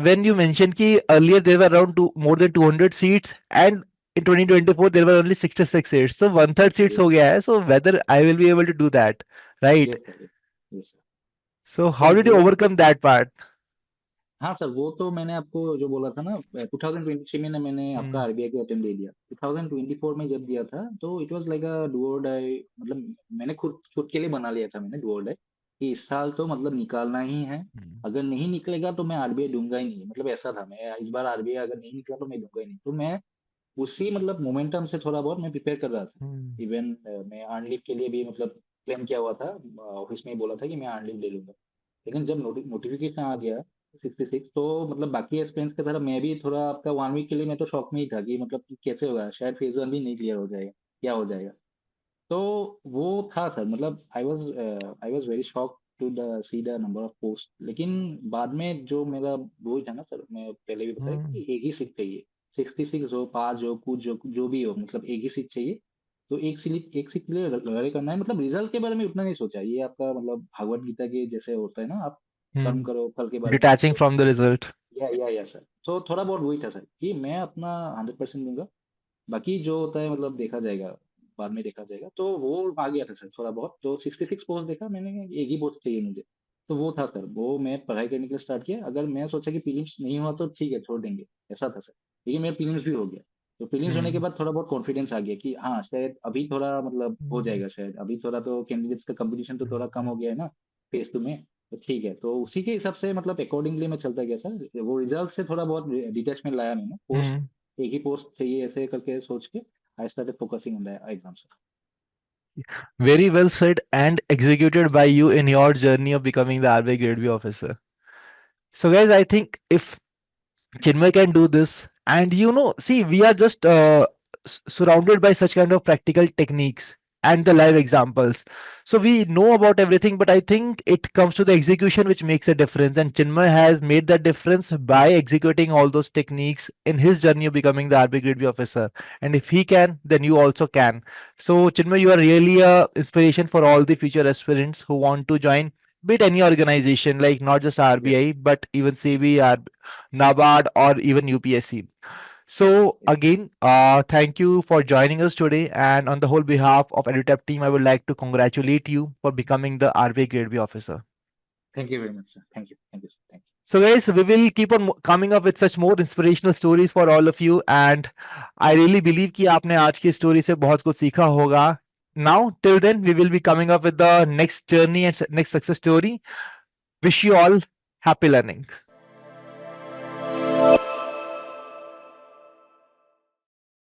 When you mentioned that earlier there were around more than 200 seats, and in 2024 there were only 66 seats. So one third seats हो यस, गया है. So whether I will be able to do that, right? Yes sir, yes sir. So तो how did you वो, overcome that part? हाँ सर, वो तो मैंने आपको जो बोला था ना, 2023 में मैंने आपका Hmm. आरबीआई का अटेम्प्ट दे दिया। 2024 में जब दिया था तो it was like a do और डाई, मतलब मैंने खुद खुद के लिए बना लिया था, मैंने डू और डाई कि इस साल तो मतलब निकालना ही है। Hmm. अगर नहीं निकलेगा तो मैं आरबीआई दूंगा ही नहीं, मतलब ऐसा था, मैं इस बार आरबीआई अगर नहीं निकला तो मैं दूंगा ही नहीं। तो मैं उसी मतलब मोमेंटम से थोड़ा बहुत मैं प्रिपेयर कर रहा था। Hmm. इवन मैं अर्न लीव के लिए भी मतलब क्लेम किया हुआ था, ऑफिस में ही बोला था कि मैं अर्न लीव ले लूंगा। लेकिन जब नोटिफिकेशन आ गया 66, तो मतलब बाकी एक्सपीरियंस की तरह मैं भी थोड़ा आपका 1 वीक के लिए मैं तो शॉक में ही था कि मतलब कि कैसे होगा, शायद फेज वन भी नहीं क्लियर हो जाएगा, क्या हो जाएगा। तो वो था सर, मतलब I was very shock to the see the number of post. लेकिन बाद में जो मेरा वो ही था ना सर, मैं पहले भी बताया Hmm. कि एक ही सीट चाहिए, 66 हो, 5 हो, कुछ जो भी हो, मतलब एक ही सीट चाहिए। तो एक सीट के लिए लड़ाई करना है। मतलब रिजल्ट के बारे में उतना नहीं सोचा, ये आपका मतलब भागवत गीता के जैसे होता है ना, आप कर्म Hmm. करो, फल के बारे में मत Detaching from सोचो। the result. या सर, तो थोड़ा बहुत वही था सर कि मैं अपना 100% दूंगा, बाकी जो होता है मतलब देखा जाएगा, बाद में देखा जाएगा। तो वो आ गया था सर थोड़ा बहुत, तो 66 पोस्ट देखा मैंने, एक ही पोस्ट चाहिए मुझे। तो वो था सर, वो मैं पढ़ाई करने के लिए स्टार्ट किया। अगर मैं सोचा कि प्रीलिम्स नहीं हुआ तो ठीक है, छोड़ देंगे, ऐसा था सर। लेकिन मेरा प्रीलिम्स भी हो गया। तो प्रीलिम्स होने के Hmm. बाद थोड़ा बहुत कॉन्फिडेंस आ गया कि हाँ शायद अभी थोड़ा मतलब हो Hmm. जाएगा, शायद अभी थोड़ा तो कैंडिडेट्स का कंपटीशन तो थोड़ा कम हो गया है ना फेस टू में। तो ठीक है, तो उसी के हिसाब से मतलब अकॉर्डिंगली मैं चलता गया सर। वो रिजल्ट से थोड़ा बहुत डिटेचमेंट लाया मैंने, पोस्ट Hmm. एक ही पोस्ट चाहिए ऐसे करके सोच के I started focusing on the exams. Very well said and executed by you in your journey of becoming the RBI Grade B officer. So guys, I think if Chinmay can do this. And see, we are just surrounded by such kind of practical techniques and the live examples. So we know about everything, but I think it comes to the execution which makes a difference. And Chinmay has made that difference by executing all those techniques in his journey of becoming the RB Grade B officer. And if he can, then you also can. So Chinmay, you are really a inspiration for all the future aspirants who want to join, be it any organization, like not just Yes, RBI, but even CB, NABARD, or even UPSC. So yes. again, thank you for joining us today. And on the whole behalf of EduTap team, I would like to congratulate you for becoming the RBI Grade B officer. Thank you very much, sir. Thank you, sir. Thank So guys, we will keep on coming up with such more inspirational stories for all of you. And I really believe कि आपने आज की स्टोरी से बहुत कुछ सीखा होगा. Now, till then, we will be coming up with the next journey and next success story. Wish you all happy learning.